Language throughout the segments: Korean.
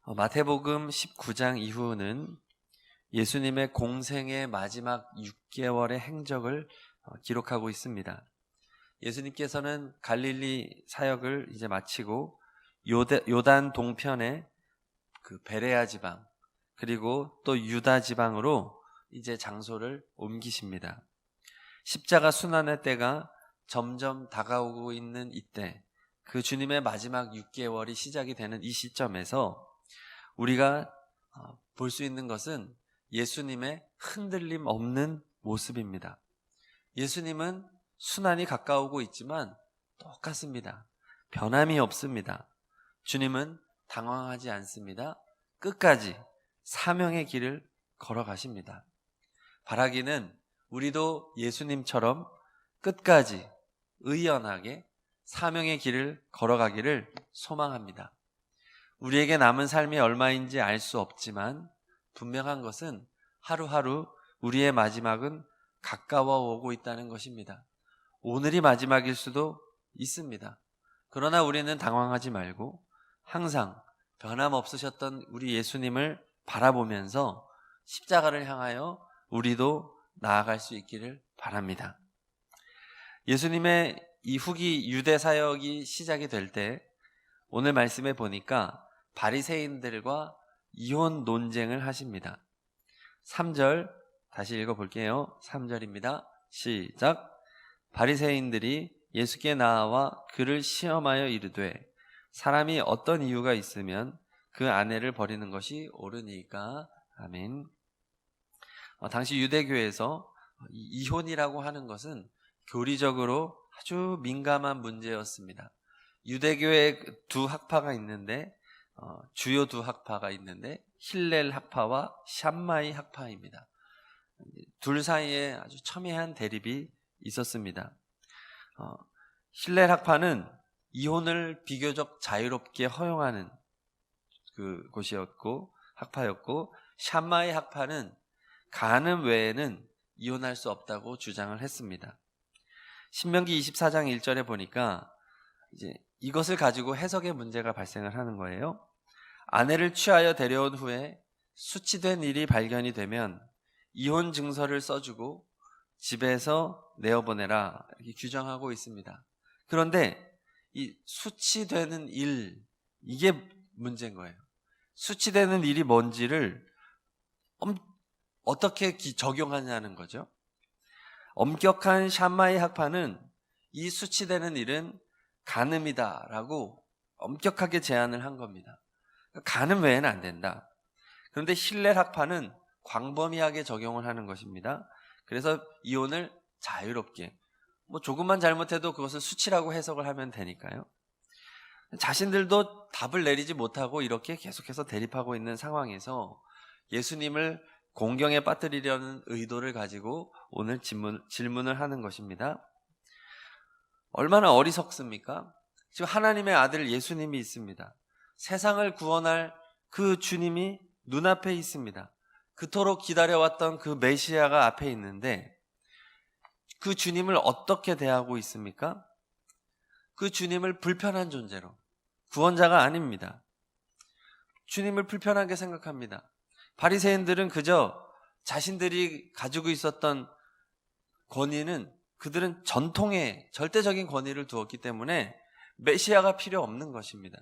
마태복음 19장 이후는 예수님의 공생의 마지막 6개월의 행적을 기록하고 있습니다. 예수님께서는 갈릴리 사역을 이제 마치고 요단 동편의 그 베레아 지방 그리고 또 유다 지방으로 이제 장소를 옮기십니다. 십자가 순환의 때가 점점 다가오고 있는 이때, 그 주님의 마지막 6개월이 시작이 되는 이 시점에서 우리가 볼 수 있는 것은 예수님의 흔들림 없는 모습입니다. 예수님은 순환이 가까우고 있지만 똑같습니다. 변함이 없습니다. 주님은 당황하지 않습니다. 끝까지 사명의 길을 걸어가십니다. 바라기는 우리도 예수님처럼 끝까지 의연하게 사명의 길을 걸어가기를 소망합니다. 우리에게 남은 삶이 얼마인지 알 수 없지만 분명한 것은 하루하루 우리의 마지막은 가까워 오고 있다는 것입니다. 오늘이 마지막일 수도 있습니다. 그러나 우리는 당황하지 말고 항상 변함없으셨던 우리 예수님을 바라보면서 십자가를 향하여 우리도 나아갈 수 있기를 바랍니다. 예수님의 이 후기 유대 사역이 시작이 될 때 오늘 말씀에 보니까 바리새인들과 이혼 논쟁을 하십니다. 3절 다시 읽어볼게요. 3절입니다. 시작. 바리새인들이 예수께 나와 그를 시험하여 이르되 사람이 어떤 이유가 있으면 그 아내를 버리는 것이 옳으니까. 아멘. 당시 유대교에서 이혼이라고 하는 것은 교리적으로 아주 민감한 문제였습니다. 유대교에 두 학파가 있는데 주요 두 학파가 있는데 힐렐 학파와 샴마이 학파입니다. 둘 사이에 아주 첨예한 대립이 있었습니다. 힐렐 학파는 이혼을 비교적 자유롭게 허용하는 그 곳이었고 학파였고, 샴마이 학파는 간음 외에는 이혼할 수 없다고 주장을 했습니다. 신명기 24장 1절에 보니까 이제 이것을 가지고 해석의 문제가 발생을 하는 거예요. 아내를 취하여 데려온 후에 수치된 일이 발견이 되면 이혼 증서를 써주고 집에서 내어보내라, 이렇게 규정하고 있습니다. 그런데 이 수치되는 일, 이게 문제인 거예요. 수치되는 일이 뭔지를 어떻게 적용하냐는 거죠. 엄격한 샴마이 학파는 이 수치되는 일은 간음이다라고 엄격하게 제한을 한 겁니다. 간음 외에는 안 된다. 그런데 힐렐 학파는 광범위하게 적용을 하는 것입니다. 그래서 이혼을 자유롭게, 조금만 잘못해도 그것을 수치라고 해석을 하면 되니까요. 자신들도 답을 내리지 못하고 이렇게 계속해서 대립하고 있는 상황에서 예수님을 공경에 빠뜨리려는 의도를 가지고 오늘 질문을 하는 것입니다. 얼마나 어리석습니까? 지금 하나님의 아들 예수님이 있습니다. 세상을 구원할 그 주님이 눈앞에 있습니다. 그토록 기다려왔던 그 메시아가 앞에 있는데 그 주님을 어떻게 대하고 있습니까? 그 주님을 불편한 존재로, 구원자가 아닙니다. 주님을 불편하게 생각합니다. 바리새인들은 그저 자신들이 가지고 있었던 권위는, 그들은 전통에 절대적인 권위를 두었기 때문에 메시아가 필요 없는 것입니다.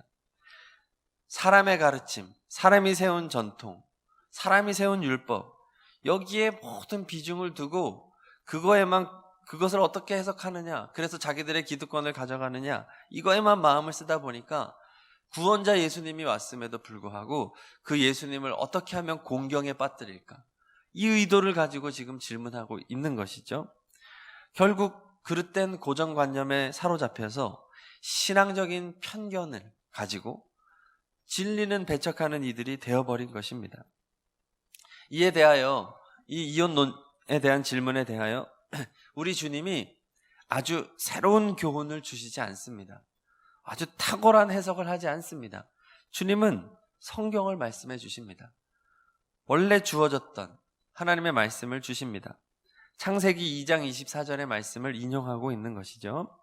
사람의 가르침, 사람이 세운 전통, 사람이 세운 율법, 여기에 모든 비중을 두고 그것을 어떻게 해석하느냐, 그래서 자기들의 기득권을 가져가느냐, 이거에만 마음을 쓰다 보니까 구원자 예수님이 왔음에도 불구하고 그 예수님을 어떻게 하면 공경에 빠뜨릴까, 이 의도를 가지고 지금 질문하고 있는 것이죠. 결국 그릇된 고정관념에 사로잡혀서 신앙적인 편견을 가지고 진리는 배척하는 이들이 되어버린 것입니다. 이에 대하여, 이 이혼론에 대한 질문에 대하여 우리 주님이 아주 새로운 교훈을 주시지 않습니다. 아주 탁월한 해석을 하지 않습니다. 주님은 성경을 말씀해 주십니다. 원래 주어졌던 하나님의 말씀을 주십니다. 창세기 2장 24절의 말씀을 인용하고 있는 것이죠.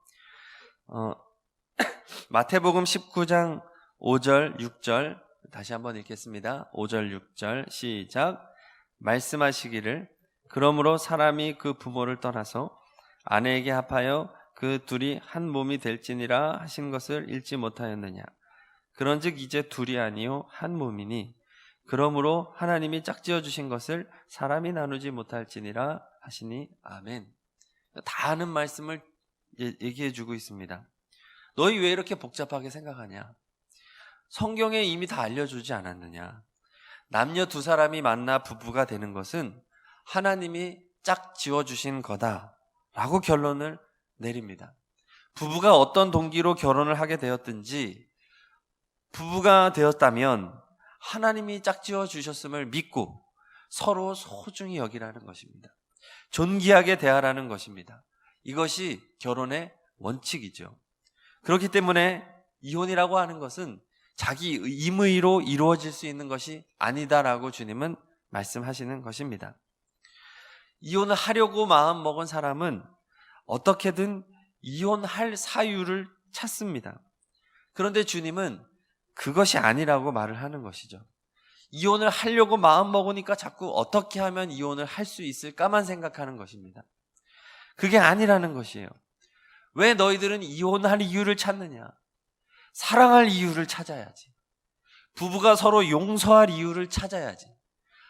마태복음 19장 5절, 6절 다시 한번 읽겠습니다. 5절 6절 시작. 말씀하시기를 그러므로 사람이 그 부모를 떠나서 아내에게 합하여 그 둘이 한 몸이 될지니라 하신 것을 읽지 못하였느냐. 그런즉 이제 둘이 아니요 한 몸이니 그러므로 하나님이 짝지어 주신 것을 사람이 나누지 못할지니라 하시니 아멘. 다 아는 말씀을 얘기해 주고 있습니다. 너희 왜 이렇게 복잡하게 생각하냐? 성경에 이미 다 알려주지 않았느냐? 남녀 두 사람이 만나 부부가 되는 것은 하나님이 짝 지어주신 거다라고 결론을 내립니다. 부부가 어떤 동기로 결혼을 하게 되었든지 부부가 되었다면 하나님이 짝지어 주셨음을 믿고 서로 소중히 여기라는 것입니다. 존귀하게 대하라는 것입니다. 이것이 결혼의 원칙이죠. 그렇기 때문에 이혼이라고 하는 것은 자기 임의로 이루어질 수 있는 것이 아니다라고 주님은 말씀하시는 것입니다. 이혼을 하려고 마음먹은 사람은 어떻게든 이혼할 사유를 찾습니다. 그런데 주님은 그것이 아니라고 말을 하는 것이죠. 이혼을 하려고 마음먹으니까 자꾸 어떻게 하면 이혼을 할 수 있을까만 생각하는 것입니다. 그게 아니라는 것이에요. 왜 너희들은 이혼할 이유를 찾느냐? 사랑할 이유를 찾아야지. 부부가 서로 용서할 이유를 찾아야지.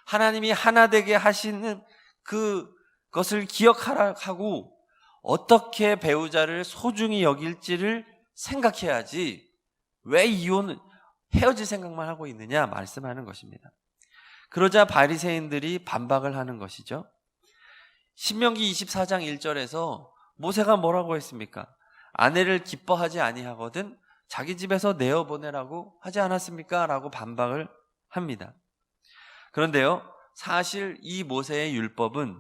하나님이 하나 되게 하시는 그것을 기억하고 어떻게 배우자를 소중히 여길지를 생각해야지. 왜 헤어질 생각만 하고 있느냐 말씀하는 것입니다. 그러자 바리새인들이 반박을 하는 것이죠. 신명기 24장 1절에서 모세가 뭐라고 했습니까? 아내를 기뻐하지 아니하거든 자기 집에서 내어보내라고 하지 않았습니까? 라고 반박을 합니다. 그런데요, 사실 이 모세의 율법은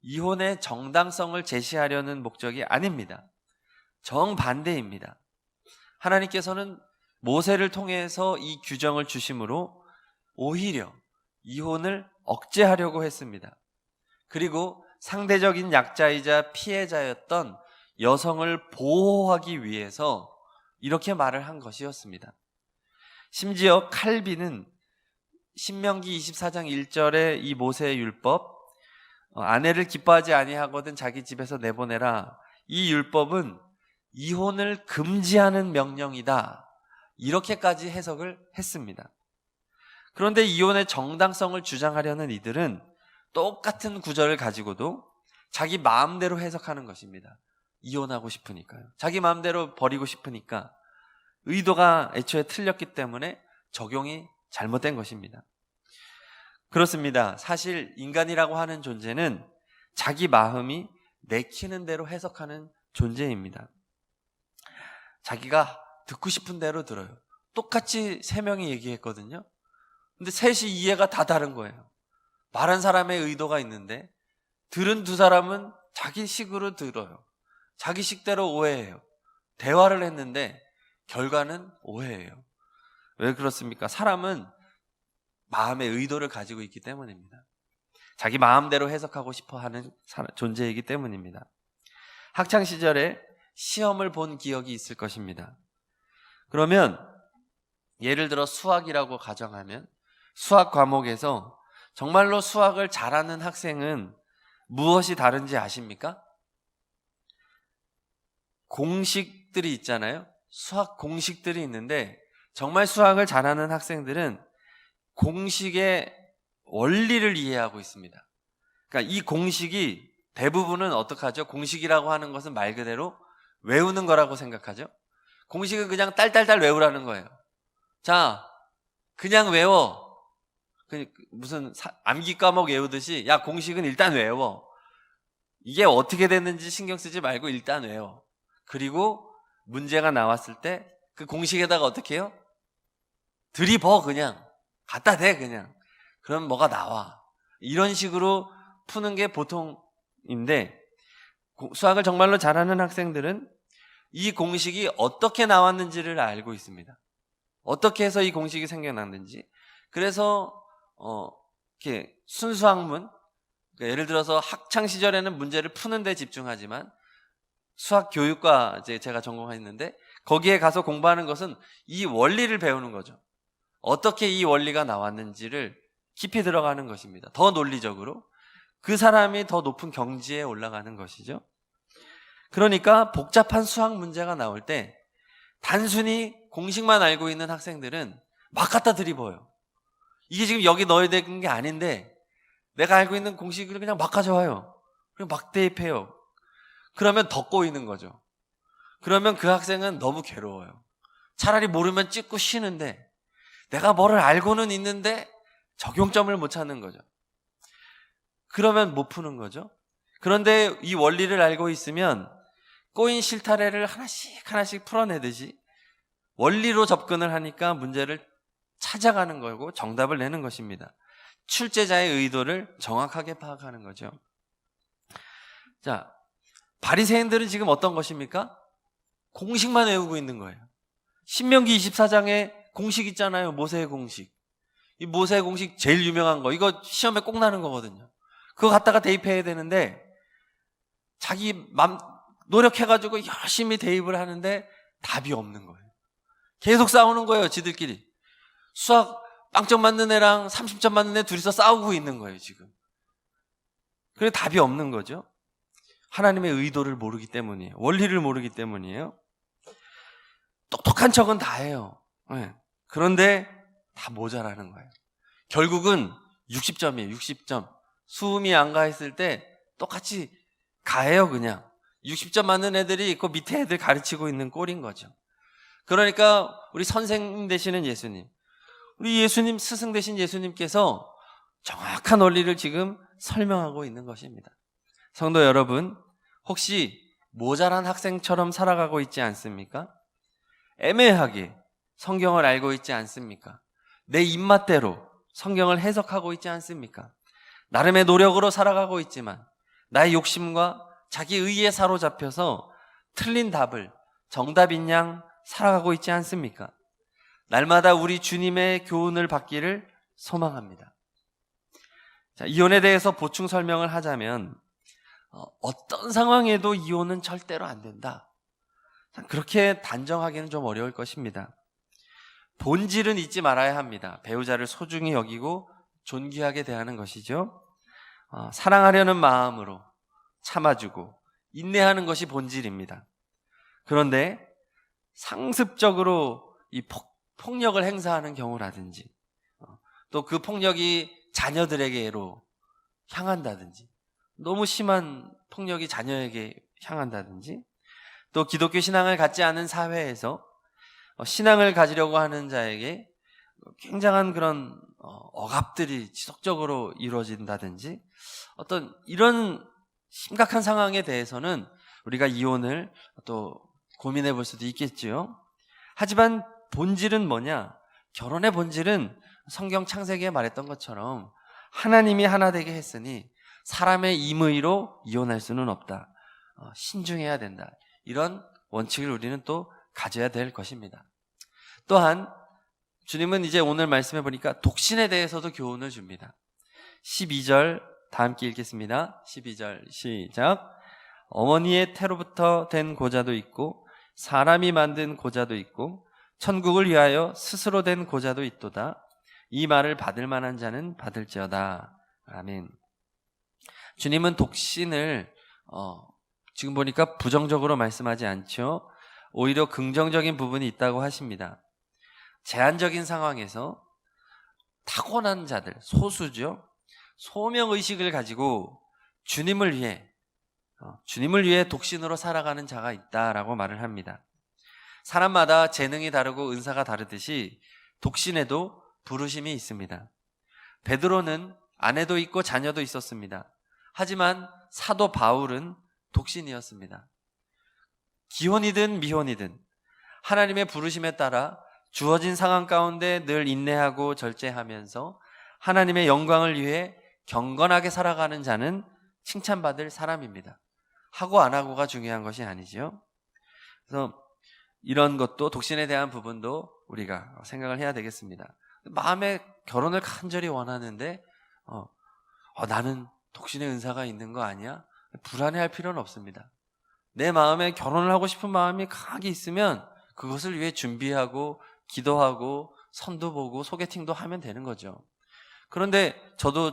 이혼의 정당성을 제시하려는 목적이 아닙니다. 정반대입니다. 하나님께서는 모세를 통해서 이 규정을 주심으로 오히려 이혼을 억제하려고 했습니다. 그리고 상대적인 약자이자 피해자였던 여성을 보호하기 위해서 이렇게 말을 한 것이었습니다. 심지어 칼빈은 신명기 24장 1절의 이 모세의 율법, 아내를 기뻐하지 아니하거든 자기 집에서 내보내라, 이 율법은 이혼을 금지하는 명령이다, 이렇게까지 해석을 했습니다. 그런데 이혼의 정당성을 주장하려는 이들은 똑같은 구절을 가지고도 자기 마음대로 해석하는 것입니다. 이혼하고 싶으니까요. 자기 마음대로 버리고 싶으니까. 의도가 애초에 틀렸기 때문에 적용이 잘못된 것입니다. 그렇습니다. 사실 인간이라고 하는 존재는 자기 마음이 내키는 대로 해석하는 존재입니다. 자기가 듣고 싶은 대로 들어요. 똑같이 세 명이 얘기했거든요. 근데 셋이 이해가 다 다른 거예요. 말한 사람의 의도가 있는데 들은 두 사람은 자기 식으로 들어요. 자기 식대로 오해해요. 대화를 했는데 결과는 오해예요. 왜 그렇습니까? 사람은 마음의 의도를 가지고 있기 때문입니다. 자기 마음대로 해석하고 싶어 하는 존재이기 때문입니다. 학창시절에 시험을 본 기억이 있을 것입니다. 그러면 예를 들어 수학이라고 가정하면 수학 과목에서 정말로 수학을 잘하는 학생은 무엇이 다른지 아십니까? 공식들이 있잖아요. 수학 공식들이 있는데 정말 수학을 잘하는 학생들은 공식의 원리를 이해하고 있습니다. 그러니까 이 공식이 대부분은 어떻게 하죠? 공식이라고 하는 것은 말 그대로 외우는 거라고 생각하죠. 공식은 그냥 딸딸딸 외우라는 거예요. 자, 그냥 외워. 무슨 암기 과목 외우듯이 야, 공식은 일단 외워. 이게 어떻게 됐는지 신경 쓰지 말고 일단 외워. 그리고 문제가 나왔을 때 그 공식에다가 어떻게 해요? 들이버, 그냥 갖다 대, 그냥. 그럼 뭐가 나와. 이런 식으로 푸는 게 보통인데 수학을 정말로 잘하는 학생들은 이 공식이 어떻게 나왔는지를 알고 있습니다. 어떻게 해서 이 공식이 생겨났는지. 그래서 이렇게 순수학문, 그러니까 예를 들어서 학창 시절에는 문제를 푸는 데 집중하지만 수학 교육과 제가 전공했는데 거기에 가서 공부하는 것은 이 원리를 배우는 거죠. 어떻게 이 원리가 나왔는지를 깊이 들어가는 것입니다. 더 논리적으로 그 사람이 더 높은 경지에 올라가는 것이죠. 그러니까 복잡한 수학 문제가 나올 때 단순히 공식만 알고 있는 학생들은 막 갖다 들이부어요. 이게 지금 여기 넣어야 되는 게 아닌데 내가 알고 있는 공식을 그냥 막 가져와요. 그리고 막 대입해요. 그러면 더 꼬이는 거죠. 그러면 그 학생은 너무 괴로워요. 차라리 모르면 찍고 쉬는데 내가 뭐를 알고는 있는데 적용점을 못 찾는 거죠. 그러면 못 푸는 거죠. 그런데 이 원리를 알고 있으면 꼬인 실타래를 하나씩 하나씩 풀어내듯이 원리로 접근을 하니까 문제를 찾아가는 거고 정답을 내는 것입니다. 출제자의 의도를 정확하게 파악하는 거죠. 자, 바리새인들은 지금 어떤 것입니까? 공식만 외우고 있는 거예요. 신명기 24장에 공식 있잖아요. 모세의 공식. 이 모세의 공식 제일 유명한 거. 이거 시험에 꼭 나는 거거든요. 그거 갖다가 대입해야 되는데 자기 맘 노력해가지고 열심히 대입을 하는데 답이 없는 거예요. 계속 싸우는 거예요. 지들끼리. 수학 빵점 맞는 애랑 30점 맞는 애 둘이서 싸우고 있는 거예요. 지금. 그래 답이 없는 거죠. 하나님의 의도를 모르기 때문이에요. 원리를 모르기 때문이에요. 똑똑한 척은 다 해요. 네. 그런데 다 모자라는 거예요. 결국은 60점이에요. 60점. 수음이 안 가했을 때 똑같이 가해요. 그냥 60점 맞는 애들이 그 밑에 애들 가르치고 있는 꼴인 거죠. 그러니까 우리 선생님 되시는 예수님, 우리 예수님 스승 되신 예수님께서 정확한 원리를 지금 설명하고 있는 것입니다. 성도 여러분, 혹시 모자란 학생처럼 살아가고 있지 않습니까? 애매하게 성경을 알고 있지 않습니까? 내 입맛대로 성경을 해석하고 있지 않습니까? 나름의 노력으로 살아가고 있지만 나의 욕심과 자기 의에 사로잡혀서 틀린 답을 정답인 양 살아가고 있지 않습니까? 날마다 우리 주님의 교훈을 받기를 소망합니다. 자, 이혼에 대해서 보충 설명을 하자면 어떤 상황에도 이혼은 절대로 안 된다. 그렇게 단정하기는 좀 어려울 것입니다. 본질은 잊지 말아야 합니다. 배우자를 소중히 여기고 존귀하게 대하는 것이죠. 사랑하려는 마음으로 참아주고 인내하는 것이 본질입니다. 그런데 상습적으로 이 폭력을 행사하는 경우라든지 또 그 폭력이 자녀들에게로 향한다든지 너무 심한 폭력이 자녀에게 향한다든지 또 기독교 신앙을 갖지 않은 사회에서 신앙을 가지려고 하는 자에게 굉장한 그런 억압들이 지속적으로 이루어진다든지 어떤 이런 심각한 상황에 대해서는 우리가 이혼을 또 고민해 볼 수도 있겠지요. 하지만 본질은 뭐냐? 결혼의 본질은 성경 창세기에 말했던 것처럼 하나님이 하나 되게 했으니 사람의 임의로 이혼할 수는 없다. 신중해야 된다. 이런 원칙을 우리는 또 가져야 될 것입니다. 또한 주님은 이제 오늘 말씀해 보니까 독신에 대해서도 교훈을 줍니다. 12절 다 함께 읽겠습니다. 12절 시작. 어머니의 태로부터 된 고자도 있고 사람이 만든 고자도 있고 천국을 위하여 스스로 된 고자도 있도다. 이 말을 받을 만한 자는 받을지어다. 아멘. 주님은 독신을 지금 보니까 부정적으로 말씀하지 않죠. 오히려 긍정적인 부분이 있다고 하십니다. 제한적인 상황에서 타고난 자들, 소수죠. 소명의식을 가지고 주님을 위해 독신으로 살아가는 자가 있다라고 말을 합니다. 사람마다 재능이 다르고 은사가 다르듯이 독신에도 부르심이 있습니다. 베드로는 아내도 있고 자녀도 있었습니다. 하지만 사도 바울은 독신이었습니다. 기혼이든 미혼이든 하나님의 부르심에 따라 주어진 상황 가운데 늘 인내하고 절제하면서 하나님의 영광을 위해 경건하게 살아가는 자는 칭찬받을 사람입니다. 하고 안 하고가 중요한 것이 아니죠. 그래서 이런 것도 독신에 대한 부분도 우리가 생각을 해야 되겠습니다. 마음에 결혼을 간절히 원하는데 나는 독신의 은사가 있는 거 아니야? 불안해할 필요는 없습니다. 내 마음에 결혼을 하고 싶은 마음이 강하게 있으면 그것을 위해 준비하고 기도하고 선도 보고 소개팅도 하면 되는 거죠. 그런데 저도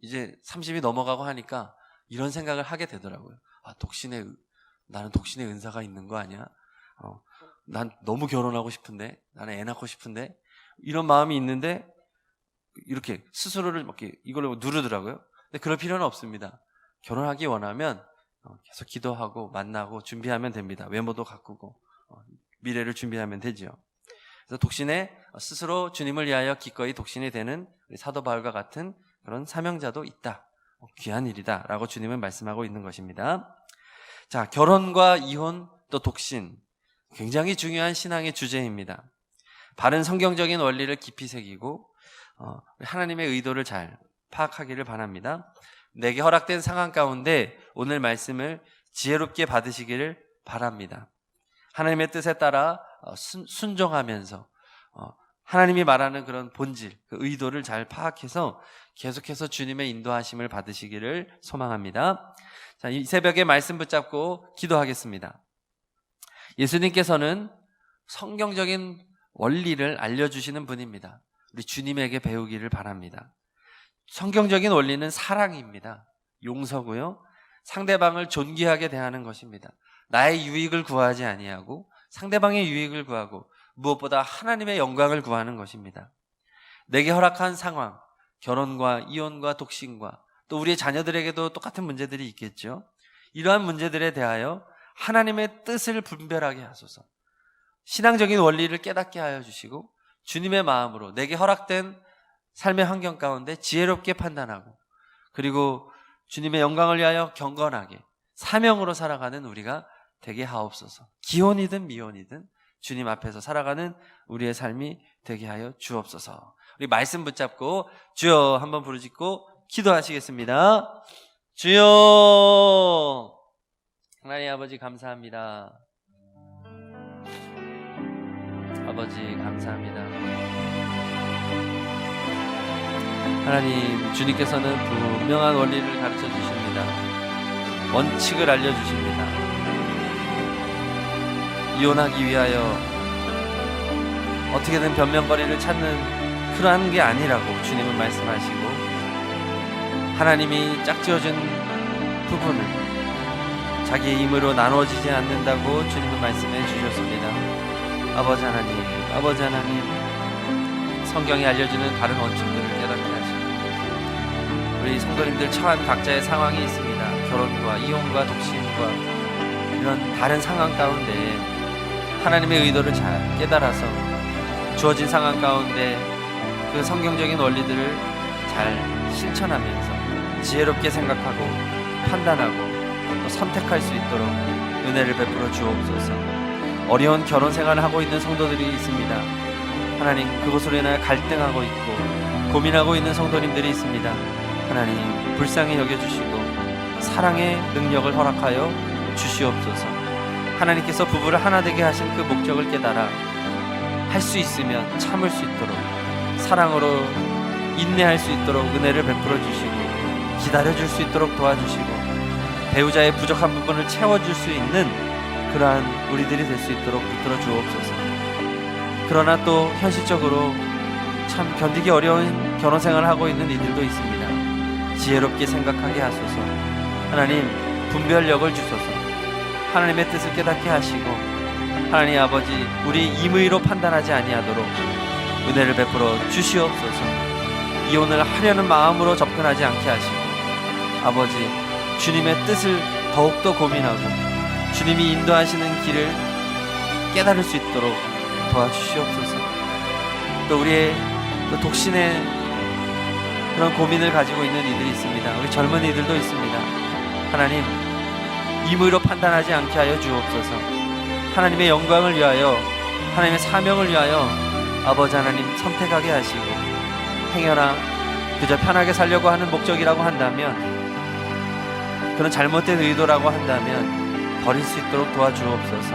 이제 30이 넘어가고 하니까 이런 생각을 하게 되더라고요. 나는 독신의 은사가 있는 거 아니야? 난 너무 결혼하고 싶은데, 나는 애 낳고 싶은데, 이런 마음이 있는데 이렇게 스스로를 이걸로 누르더라고요. 근데 그럴 필요는 없습니다. 결혼하기 원하면 계속 기도하고 만나고 준비하면 됩니다. 외모도 가꾸고 미래를 준비하면 되죠. 그래서 독신에 스스로 주님을 위하여 기꺼이 독신이 되는 우리 사도 바울과 같은 그런 사명자도 있다. 귀한 일이다 라고 주님은 말씀하고 있는 것입니다. 자, 결혼과 이혼 또 독신, 굉장히 중요한 신앙의 주제입니다. 바른 성경적인 원리를 깊이 새기고 하나님의 의도를 잘 파악하기를 바랍니다. 내게 허락된 상황 가운데 오늘 말씀을 지혜롭게 받으시기를 바랍니다. 하나님의 뜻에 따라 순종하면서 하나님이 말하는 그런 본질, 그 의도를 잘 파악해서 계속해서 주님의 인도하심을 받으시기를 소망합니다. 자, 이 새벽에 말씀 붙잡고 기도하겠습니다. 예수님께서는 성경적인 원리를 알려주시는 분입니다. 우리 주님에게 배우기를 바랍니다. 성경적인 원리는 사랑입니다. 용서고요. 상대방을 존귀하게 대하는 것입니다. 나의 유익을 구하지 아니하고 상대방의 유익을 구하고 무엇보다 하나님의 영광을 구하는 것입니다. 내게 허락한 상황, 결혼과 이혼과 독신과 또 우리의 자녀들에게도 똑같은 문제들이 있겠죠. 이러한 문제들에 대하여 하나님의 뜻을 분별하게 하소서. 신앙적인 원리를 깨닫게 하여 주시고 주님의 마음으로 내게 허락된 삶의 환경 가운데 지혜롭게 판단하고 그리고 주님의 영광을 위하여 경건하게 사명으로 살아가는 우리가 되게 하옵소서. 기혼이든 미혼이든 주님 앞에서 살아가는 우리의 삶이 되게 하여 주옵소서. 우리 말씀 붙잡고 주여 한번 부르짖고 기도하시겠습니다. 주여, 하나님 아버지 감사합니다. 아버지 감사합니다. 하나님, 주님께서는 분명한 원리를 가르쳐 주십니다. 원칙을 알려주십니다. 이혼하기 위하여 어떻게든 변명거리를 찾는 그러한 게 아니라고 주님은 말씀하시고, 하나님이 짝지어준 부분은 자기의 힘으로 나눠지지 않는다고 주님은 말씀해 주셨습니다. 아버지 하나님, 성경이 알려주는 다른 원칙들을 깨닫게 하시고, 우리 성도님들 처한 각자의 상황이 있습니다. 결혼과 이혼과 독신과 이런 다른 상황 가운데 하나님의 의도를 잘 깨달아서 주어진 상황 가운데 그 성경적인 원리들을 잘 실천하면서 지혜롭게 생각하고 판단하고 또 선택할 수 있도록 은혜를 베풀어 주옵소서. 어려운 결혼 생활을 하고 있는 성도들이 있습니다. 하나님, 그것으로 인하여 갈등하고 있고 고민하고 있는 성도님들이 있습니다. 하나님, 불쌍히 여겨주시고 사랑의 능력을 허락하여 주시옵소서. 하나님께서 부부를 하나 되게 하신 그 목적을 깨달아 할 수 있으면 참을 수 있도록, 사랑으로 인내할 수 있도록 은혜를 베풀어 주시고 기다려줄 수 있도록 도와주시고 배우자의 부족한 부분을 채워줄 수 있는 그러한 우리들이 될 수 있도록 붙들어 주옵소서. 그러나 또 현실적으로 참 견디기 어려운 결혼 생활을 하고 있는 이들도 있습니다. 지혜롭게 생각하게 하소서. 하나님, 분별력을 주소서. 하나님의 뜻을 깨닫게 하시고, 하나님 아버지, 우리 임의로 판단하지 아니하도록 은혜를 베풀어 주시옵소서. 이혼을 하려는 마음으로 접근하지 않게 하시고, 아버지, 주님의 뜻을 더욱더 고민하고 주님이 인도하시는 길을 깨달을 수 있도록 도와주시옵소서. 또 우리의 또 독신의 그런 고민을 가지고 있는 이들이 있습니다. 우리 젊은이들도 있습니다. 하나님, 임의로 판단하지 않게 하여 주옵소서. 하나님의 영광을 위하여, 하나님의 사명을 위하여 아버지 하나님 선택하게 하시고, 행여나 그저 편하게 살려고 하는 목적이라고 한다면, 그런 잘못된 의도라고 한다면 버릴 수 있도록 도와주옵소서.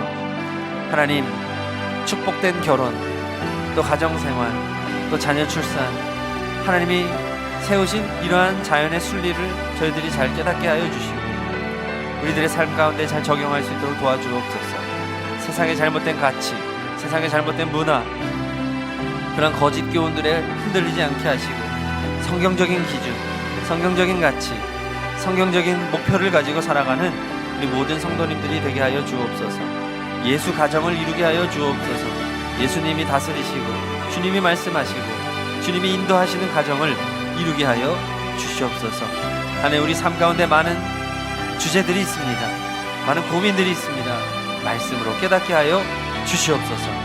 하나님, 축복된 결혼, 또 가정생활, 또 자녀 출산, 하나님이 세우신 이러한 자연의 순리를 저희들이 잘 깨닫게 하여 주시고 우리들의 삶 가운데 잘 적용할 수 있도록 도와주옵소서. 세상의 잘못된 가치, 세상의 잘못된 문화, 그런 거짓 교훈들에 흔들리지 않게 하시고 성경적인 기준, 성경적인 가치, 성경적인 목표를 가지고 살아가는 우리 모든 성도님들이 되게 하여 주옵소서. 예수 가정을 이루게 하여 주옵소서. 예수님이 다스리시고 주님이 말씀하시고 주님이 인도하시는 가정을 이루게 하여 주시옵소서. 안에 우리 삶 가운데 많은 주제들이 있습니다. 많은 고민들이 있습니다. 말씀으로 깨닫게 하여 주시옵소서.